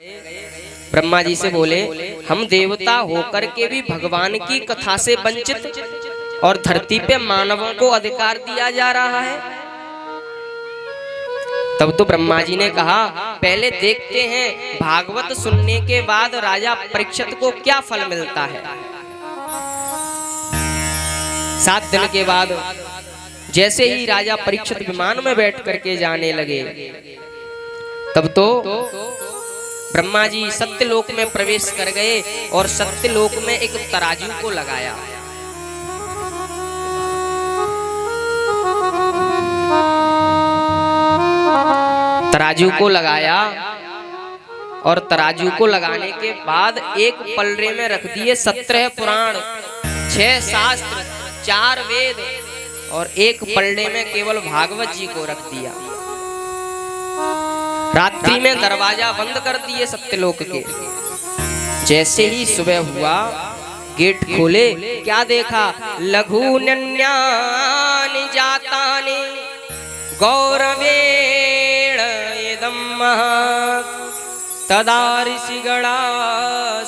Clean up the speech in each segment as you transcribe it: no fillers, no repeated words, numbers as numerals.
ब्रह्मा जी से बोले, हम देवता होकर के भी भगवान की कथा से वंचित और धरती पे मानवों को अधिकार दिया जा रहा है। तब तो ब्रह्मा जी ने कहा, पहले देखते हैं भागवत सुनने के बाद राजा परीक्षित को क्या फल मिलता है। 7 दिन के बाद जैसे ही राजा परीक्षित विमान में बैठ करके जाने लगे, तब तो ब्रह्मा जी सत्यलोक में प्रवेश कर गए और सत्यलोक में एक तराजू को लगाया। तराजू को लगाया और तराजू को लगाने के बाद एक पलड़े में रख दिए 17 पुराण, 6 शास्त्र, 4 वेद और एक पलड़े में केवल भागवत जी को रख दिया। रात्रि में दरवाजा बंद कर दिए सत्यलोक के। जैसे ही सुबह हुआ, गेट खोले, क्या देखा? लघु नन्यानि जातानि गौरवेण इदं महत् तदा ऋषिगणा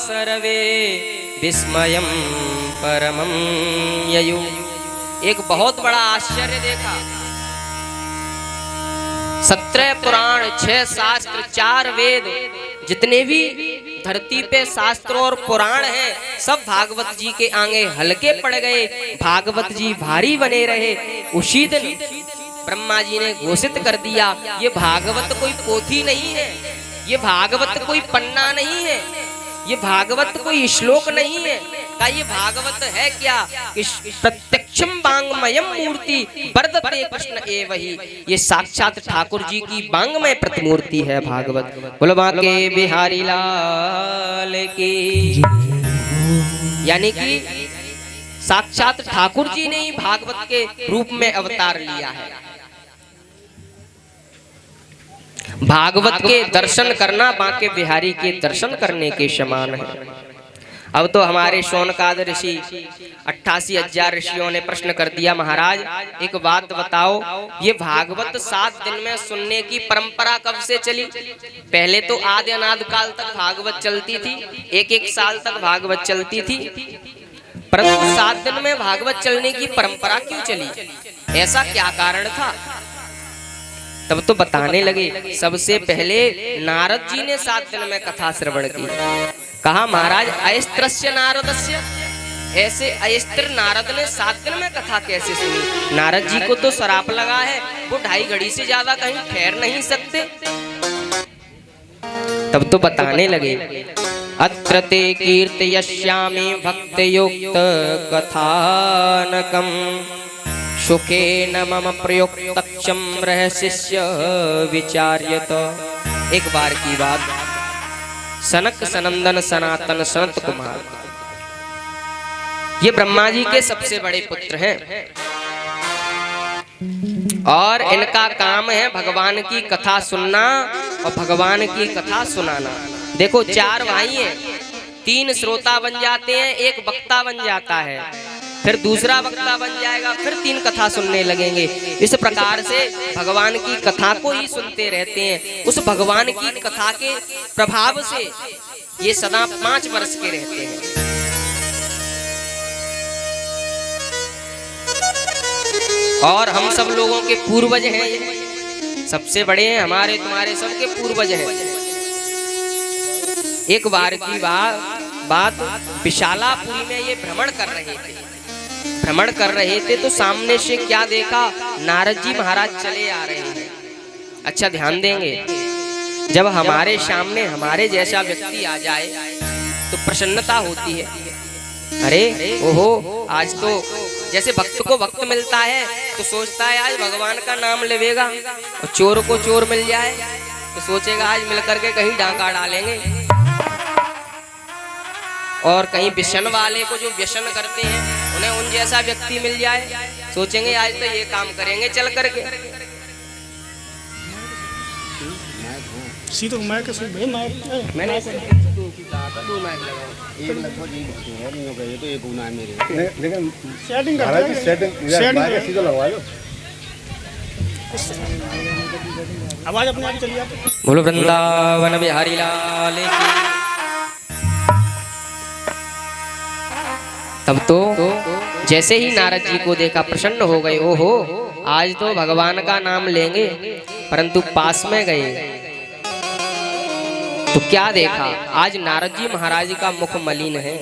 सर्वे विस्मयं परमं ययु। एक बहुत बड़ा आश्चर्य देखा। 17 पुराण, 6 शास्त्र, 4 वेद, जितने भी धरती पे शास्त्र और पुराण हैं, सब भागवत जी के आगे हल्के पड़ गए। भागवत जी भारी बने रहे। उसी दिन ब्रह्मा जी ने घोषित कर दिया, ये भागवत कोई पोथी नहीं है, ये भागवत कोई पन्ना नहीं है, ये भागवत कोई श्लोक नहीं है। का ये भागवत है क्या? प्रत्यक्षम वांगमयम मूर्ति वर्धते कृष्ण एवहि। ये साक्षात ठाकुर जी की वांगमय प्रतिमूर्ति है भागवत। बोलबा के बिहारी लाल की। यानी कि साक्षात ठाकुर जी ने ही भागवत के रूप में अवतार लिया है। भागवत के दर्शन करना बांके बिहारी के दर्शन करने के समान है। अब तो हमारे शौनकाद ऋषि 88,000 ऋषियों ने प्रश्न कर दिया, महाराज एक बात बताओ, ये भागवत 7 दिन में सुनने की परंपरा कब से चली? पहले तो आदि अनादि काल तक भागवत चलती थी, 1-1 साल तक भागवत चलती थी, परंतु 7 दिन में भागवत चलने की परंपरा क्यों चली? ऐसा क्या कारण था? तब तो बताने लगे, सबसे पहले नारद जी ने 7 दिन में कथा श्रवण की। कहा, महाराज अयस्त्रस्य नारदस्य, ऐसे अयस्त्र नारद ने 7 दिन में कथा कैसे सुनी? नारद जी को तो शराप लगा है, वो 2.5 घड़ी से ज्यादा कहीं ठहर नहीं सकते। तब तो बताने लगे, अत्र ते कीर्तयिष्यामि भक्तयुक्त कथानकम् सुखेन मम प्रयुक्तक्षम रहस्यस्य विचार्यत। एक बार की बात, सनक सनंदन सनातन सनत कुमार, ये ब्रह्मा जी के सबसे बड़े पुत्र हैं और इनका काम है भगवान की कथा सुनना और भगवान की कथा सुनाना। देखो 4 भाई हैं, 3 श्रोता बन जाते हैं, 1 वक्ता बन जाता है, फिर दूसरा वक्ता बन जाएगा, फिर 3 कथा सुनने लगेंगे। इस प्रकार से भगवान की कथा को ही सुनते रहते हैं। उस भगवान की कथा के प्रभाव से ये सदा 5 वर्ष के रहते हैं। और हम सब लोगों के पूर्वज हैं, ये सबसे बड़े हैं, हमारे तुम्हारे सबके पूर्वज हैं। एक बार की बात विशालापुरी में ये भ्रमण कर रहे थे तो सामने से क्या देखा? नारद जी महाराज चले आ रहे हैं। अच्छा ध्यान देंगे, जब हमारे सामने हमारे जैसा व्यक्ति आ जाए तो प्रसन्नता होती है। अरे ओहो, आज तो जैसे भक्त को भक्त मिलता है तो सोचता है आज भगवान का नाम लेवेगा, और चोर को चोर मिल जाए तो सोचेगा आज मिलकर के कहीं डांका डालेंगे, और कहीं व्यसन वाले को जो व्यसन करते हैं उन्हें उन जैसा व्यक्ति मिल जाए, सोचेंगे आज तो ये काम करेंगे चल करके। सी तो मैक से भाई मैंने 2 मैक लगाओ, एक लगभग है नहीं हो गए तो एक गुना है मेरे, लेकिन सेटिंग कर रहा है, सेटिंग सीधा लगवा लो। आवाज अपने आप चली जाती है। बोलो वृंदावन बिहारी लाल की। तब तो जैसे ही नारद जी को देखा प्रसन्न हो गए, ओहो आज तो भगवान का नाम लेंगे। परंतु पास में गए तो क्या देखा, आज नारद जी महाराज का मुख मलिन है।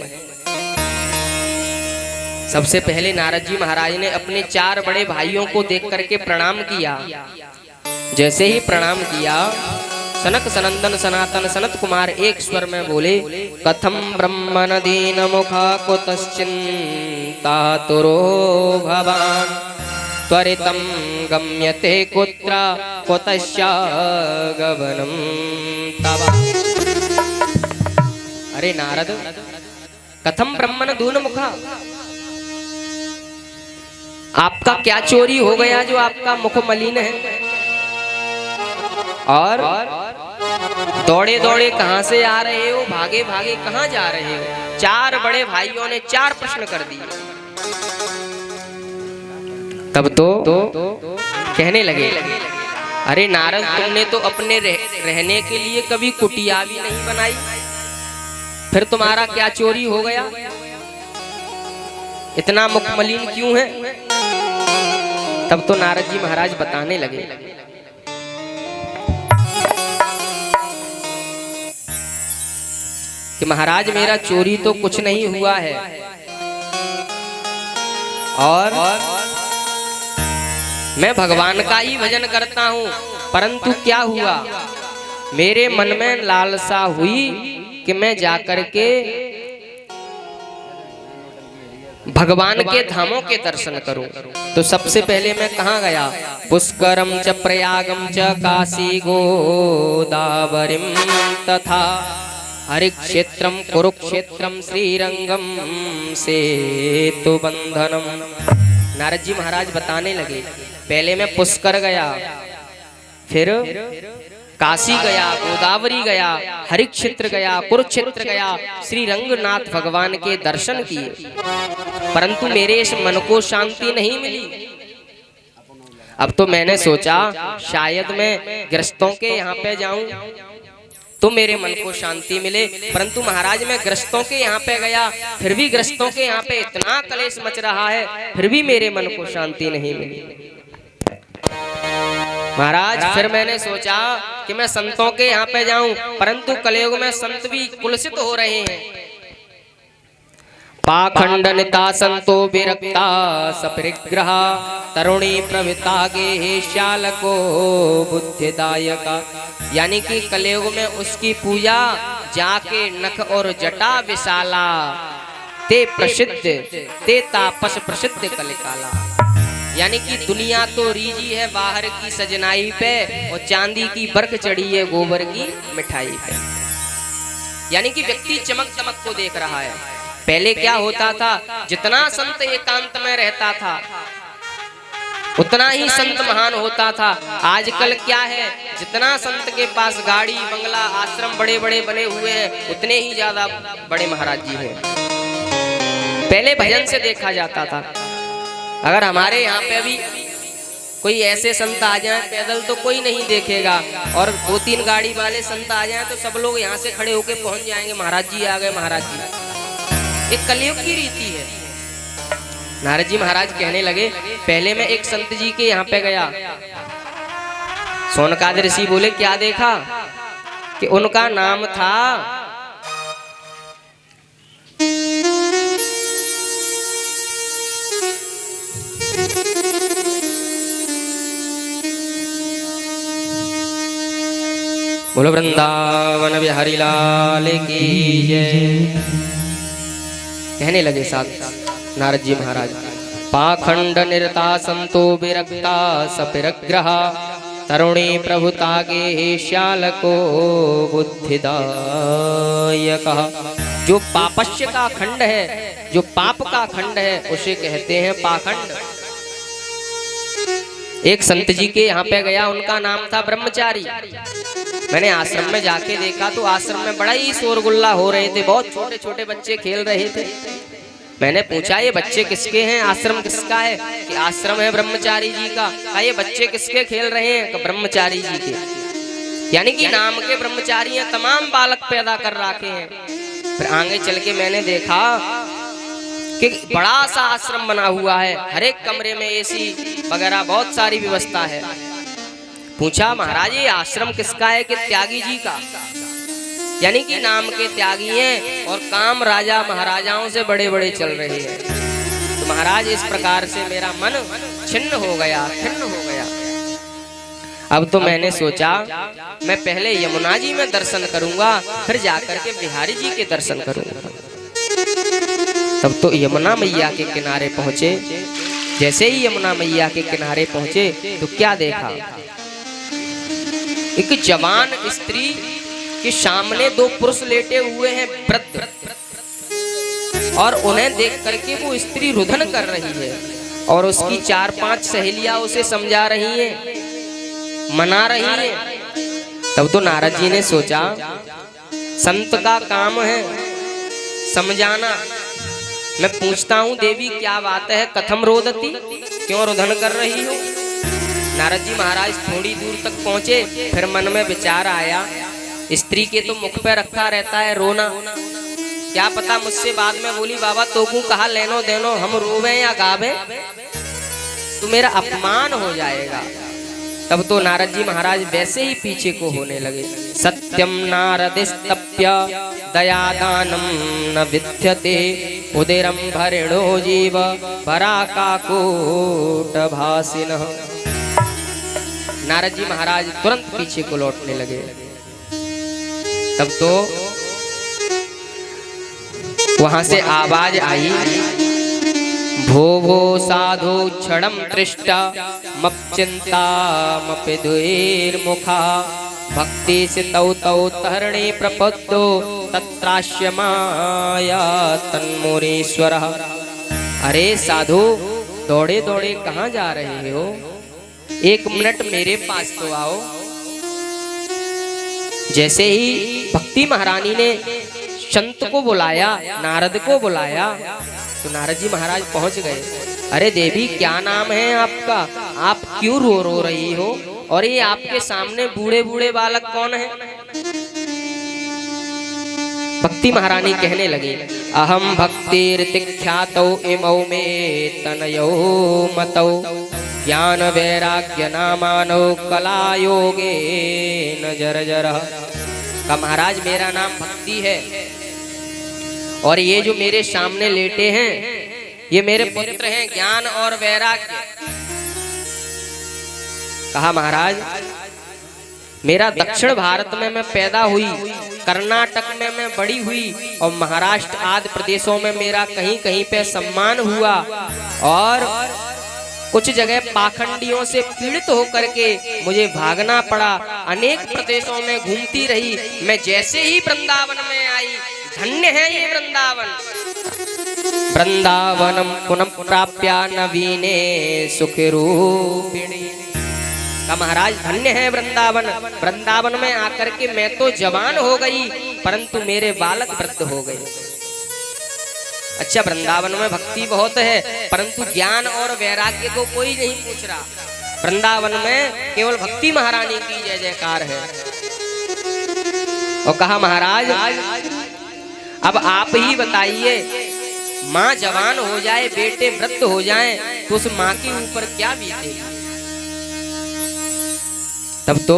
सबसे पहले नारद जी महाराज ने अपने 4 बड़े भाइयों को देख करके प्रणाम किया। जैसे ही प्रणाम किया, सनक सनंदन सनातन सनत कुमार एक स्वर में बोले, कथम ब्रह्मण दीन मुखा कुतश्चिंता तुरो भवान त्वरितं गम्यते कुत्र कुतश्च गगनं तव। अरे नारद, कथम ब्रह्मण दून मुखा, आपका क्या चोरी हो गया जो आपका मुख मलिन है? और दौड़े दौड़े कहां से आ रहे हो, भागे भागे कहां जा रहे हो? 4 बड़े भाइयों ने 4 प्रश्न कर दिए। तब तो कहने लगे, अरे नारद, तुमने तो अपने रहने के लिए कभी कुटिया भी नहीं बनाई, फिर तुम्हारा क्या चोरी हो गया? इतना मुख मलिन क्यों है? तब तो नारद जी महाराज बताने लगे, कि महाराज मेरा चोरी तो कुछ नहीं हुआ है, और मैं भगवान का ही भजन करता हूँ। परंतु क्या हुआ, मेरे मन में लालसा हुई कि मैं जाकर के भगवान के धामों के दर्शन करूं। तो सबसे पहले मैं कहाँ गया? पुष्करम च प्रयागम च काशी गोदावरीम तथा हरिक्षेत्रम कुरुक्षेत्रम श्रीरंगम सेतु बंधनम। नारद जी महाराज बताने लगे, पहले मैं पुष्कर गया, फिर काशी गया, गोदावरी गया, हरिक्षेत्र गया, कुरुक्षेत्र गया, श्री रंगनाथ भगवान के दर्शन किए, परंतु मेरे इस मन को शांति नहीं मिली। अब तो मैंने सोचा शायद मैं गृहस्थों के यहाँ पे जाऊं तो मेरे मन को शांति मिले, परंतु महाराज मैं गृहस्थों के यहाँ पे गया, फिर भी गृहस्थों के यहाँ पे इतना कलेश मच रहा है, फिर भी मेरे मन को शांति नहीं मिली। महाराज फिर मैंने सोचा कि मैं संतों के यहाँ पे जाऊं, परंतु कलयुग में संत भी कुलसित हो रहे हैं। पाखंडनिता संतो विरक्ता सपरिग्रहा तरुणी प्रवृत्ता गे श्यालको बुद्धिदायका। यानी कि कलयुग में उसकी पूजा जाके नख और जटा विशाला ते प्रसिद्ध ते तापस प्रसिद्ध कलिकाला। यानी कि दुनिया तो रीजी है बाहर की सजनाई पे, और चांदी की बर्क चढ़ी है गोबर की मिठाई पे। यानी कि व्यक्ति चमक चमक को देख रहा है। पहले क्या होता था, जितना संत एकांत में रहता था उतना ही संत महान होता था। आजकल क्या है, जितना संत के पास गाड़ी बंगला आश्रम बड़े बड़े बने हुए हैं, उतने ही ज्यादा बड़े महाराज जी हैं। पहले भजन से देखा जाता था। अगर हमारे यहाँ पे भी कोई ऐसे संत आ जाए, पैदल तो कोई नहीं देखेगा, और 2-3 गाड़ी वाले संत आ जाए तो सब लोग यहाँ से खड़े होके पहुंच जाएंगे, महाराज जी आ गए, महाराज जी। एक कलयुग की रीति है। नारद जी महाराज कहने लगे, पहले मैं एक संत जी के यहाँ पे गया, सोनकाद ऋषि बोले क्या देखा, कि उनका नाम था बोलो वृंदावन बिहारी लाल की जय। कहने लगे साथ नारद जी महाराज, पाखंड निरता संतो विरक्ता सपिरग्रहा तरुणी प्रभुता गे श्यालको बुद्धिदायक। जो पापस्य का खंड है, जो पाप का खंड है, उसे कहते हैं पाखंड। एक संत जी के यहाँ पे गया, उनका नाम था ब्रह्मचारी। मैंने आश्रम में जाके देखा तो आश्रम में बड़ा ही शोरगुल्ला हो रहे थे, बहुत छोटे छोटे बच्चे खेल रहे थे। मैंने पूछा ये बच्चे किसके हैं, आश्रम किसका है? कि आश्रम है ब्रह्मचारी जी का। ये बच्चे किसके खेल रहे हैं? कि ब्रह्मचारी जी के। यानी कि नाम के ब्रह्मचारी हैं, तमाम बालक पैदा कर रखे हैं। फिर आगे चल के मैंने देखा कि बड़ा सा आश्रम बना हुआ है, हर एक कमरे में एसी वगैरह बहुत सारी व्यवस्था है। पूछा महाराज ये आश्रम किसका है? कि त्यागी जी का, यानी कि नाम के त्यागी हैं और काम राजा महाराजाओं से बड़े बड़े चल रहे हैं। तो महाराज इस प्रकार से मेरा मन छिन्न हो गया, खिन्न हो गया। अब तो मैंने सोचा मैं पहले यमुना जी में दर्शन करूंगा, फिर जाकर के बिहारी जी के दर्शन करूंगा। तब तो यमुना मैया के किनारे पहुंचे। जैसे ही यमुना मैया के किनारे पहुंचे तो क्या देखा, एक जवान स्त्री के सामने दो पुरुष लेटे हुए हैं वृद्ध, और उन्हें देख करके वो स्त्री रुदन कर रही है और उसकी 4-5 सहेलियां उसे समझा रही हैं, मना रही हैं। तब तो नारद जी ने सोचा संत का काम है समझाना। मैं पूछता हूँ देवी क्या बात है, कथम रोदती, क्यों रुदन कर रही हो? नारद जी महाराज थोड़ी दूर तक पहुंचे, फिर मन में विचार आया स्त्री के तो मुख पे रखा रहता है रोना, क्या पता मुझसे बाद में बोली बाबा तो को कहा लेनो देनो, हम रोवे या गावे तो मेरा अपमान हो जाएगा। तब तो नारद जी महाराज वैसे ही पीछे को होने लगे। सत्यम नारदिस्तप्य दयादानम न विद्यते उदरम भरिणो जीव पराकाकूट भासिनः। नारद जी महाराज तुरंत पीछे को लौटने लगे। तब तो वहां से आवाज आई, भो भो साधु क्षणम तृष्टा मप्चिंता मपिदुर्मुखा भक्ति से तौ तौ तहरणे प्रपद्दो तत्रास्य माया तन्मुनीश्वर। अरे साधु दौड़े दौड़े कहाँ जा रहे हो? 1 मिनट मेरे पास तो आओ। जैसे ही भक्ति महारानी ने संत को बुलाया, नारद को बुलाया, तो नारद जी महाराज पहुंच गए। अरे देवी क्या नाम है आपका? आप क्यों रो रही हो? और ये आपके सामने बूढ़े बूढ़े बालक कौन है? भक्ति महारानी कहने लगी, अहम भक्तिर्तिख्यातौ इमौ मे तनयो मतौ ज्ञान वैराग्य नामानो कला योगे न जर्जर। का महाराज मेरा नाम भक्ति है और ये जो मेरे सामने लेटे हैं ये मेरे पुत्र हैं ज्ञान और वैराग्य। कहा महाराज मेरा दक्षिण भारत में मैं पैदा हुई, कर्नाटक में मैं बड़ी हुई और महाराष्ट्र आदि प्रदेशों में मेरा कहीं कहीं पे सम्मान हुआ, और कुछ जगह पाखंडियों से पीड़ित होकर के मुझे भागना पड़ा, अनेक प्रदेशों में घूमती रही। मैं जैसे ही वृंदावन में आई, धन्य है ये वृंदावन, वृंदावनम पुनः प्राप्या नवीने सुखरूपिणी। का महाराज धन्य है वृंदावन, वृंदावन में आकर के मैं तो जवान हो गई परंतु मेरे बालक वृद्ध हो गए। अच्छा वृंदावन में भक्ति बहुत है परंतु ज्ञान और वैराग्य को कोई नहीं पूछ रहा। वृंदावन में केवल भक्ति महारानी की जय जयकार है। और कहा महाराज अब आप ही बताइए, माँ जवान हो जाए, बेटे वृद्ध हो जाएं, तो उस माँ के ऊपर क्या बीतेगी? तब तो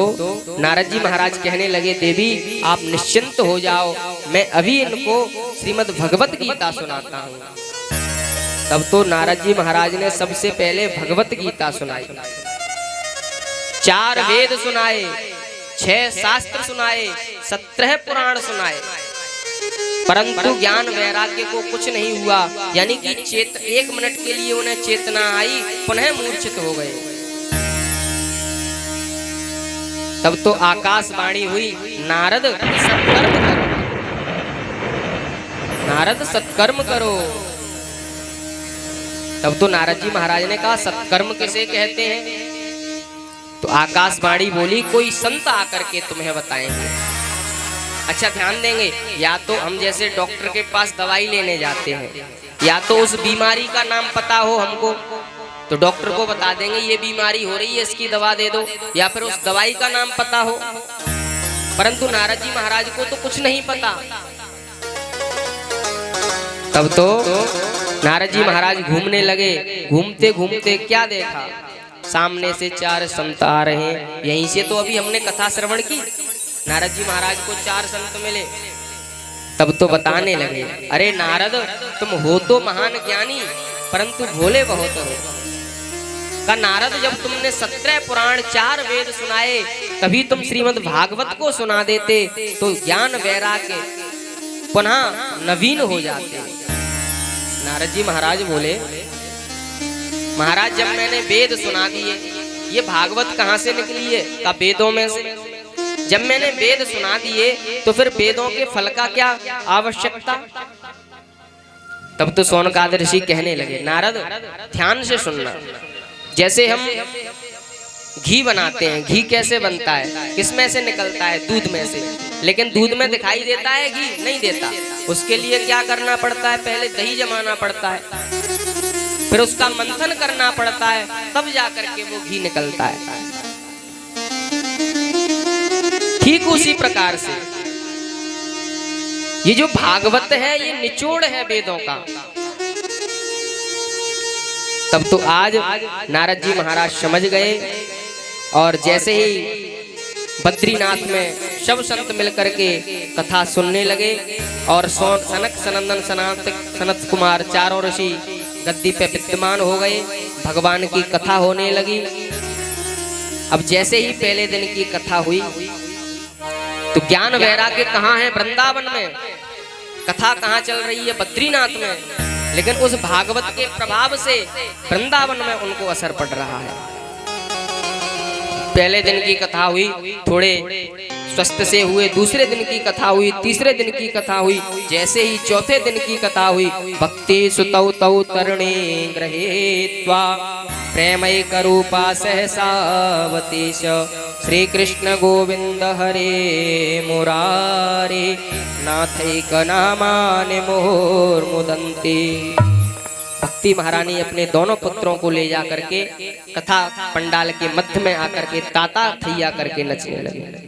नारद जी महाराज कहने लगे, देवी आप निश्चिंत हो जाओ, मैं अभी इनको श्रीमद् भगवत गीता सुनाता हूँ। तब तो नारद जी महाराज ने सबसे पहले भगवत गीता सुनाई, 4 वेद सुनाए, 6 शास्त्र सुनाए, 17 पुराण सुनाए, परंतु ज्ञान वैराग्य को कुछ नहीं हुआ। यानी कि 1 मिनट के लिए उन्हें चेतना आई, पुनः मूर्छित हो गए। तब तो आकाशवाणी हुई, नारद सत्कर्म करो, नारद सत्कर्म करो। तब तो नारद जी महाराज ने कहा सत्कर्म किसे कहते हैं? तो आकाशवाणी बोली, कोई संत आकर के तुम्हें बताएंगे। अच्छा ध्यान देंगे, या तो हम जैसे डॉक्टर के पास दवाई लेने जाते हैं, या तो उस बीमारी का नाम पता हो हमको तो डॉक्टर को बता देंगे ये बीमारी हो रही है इसकी दवा दे दो, या फिर उस दवाई का नाम पता हो। परंतु नारद जी महाराज को तो कुछ नहीं पता। तब तो नारद जी महाराज घूमने लगे। घूमते घूमते क्या देखा, सामने से 4 संत आ रहे हैं। यहीं से तो अभी हमने कथा श्रवण की, नारद जी महाराज को 4 संत मिले। तब तो बताने लगे, अरे नारद, तुम हो तो महान ज्ञानी परंतु भोले बहुत हो। का नारद, जब तुमने 17 पुराण 4 वेद सुनाए तभी तुम श्रीमद् भागवत को सुना देते तो ज्ञान वैराग्य पुनः नवीन हो जाते। नारद जी महाराज बोले, महाराज जब मैंने वेद सुना दिए, ये भागवत कहाँ से निकली है? का वेदों में से। जब मैंने वेद सुना दिए तो फिर वेदों के फल का क्या आवश्यकता? तब तो शौनकाद ऋषि कहने लगे, नारद ध्यान से सुनना। जैसे हम घी बनाते हैं, घी कैसे बनता है, किसमें से निकलता है? दूध में से। लेकिन दूध में दिखाई देता है घी? नहीं देता। उसके लिए क्या करना पड़ता है? पहले दही जमाना पड़ता है, फिर उसका मंथन करना पड़ता है, तब जाकर के वो घी निकलता है। ठीक उसी प्रकार से ये जो भागवत है ये निचोड़ है वेदों का। तब तो आज नारद जी महाराज समझ गए और जैसे ही बद्रीनाथ में सब संत मिलकर के कथा सुनने लगे और सनक सनंदन सनत कुमार 4 ऋषि गद्दी पे विद्यमान हो गए। भगवान की कथा होने लगी। अब जैसे ही पहले दिन की कथा हुई तो ज्ञान वैराग्य कहाँ है? वृंदावन में। कथा कहाँ चल रही है? बद्रीनाथ में। लेकिन उस भागवत के प्रभाव से वृंदावन में उनको असर पड़ रहा है। पहले दिन की कथा हुई, थोड़े स्वस्थ से हुए। दूसरे दिन की कथा हुई, तीसरे दिन की कथा हुई। जैसे ही चौथे दिन की कथा हुई, भक्ति सुतौ तौ तरणे गृहीत्वा प्रेमैक रूपा सहसावतीश श्री कृष्ण गोविंद हरे मुरारे नाथैक नामानि मुहुर्मुदन्ति। भक्ति महारानी अपने दोनों पुत्रों को ले जा करके कथा पंडाल के मध्य में आकर के ताता थैया करके नचने लगे।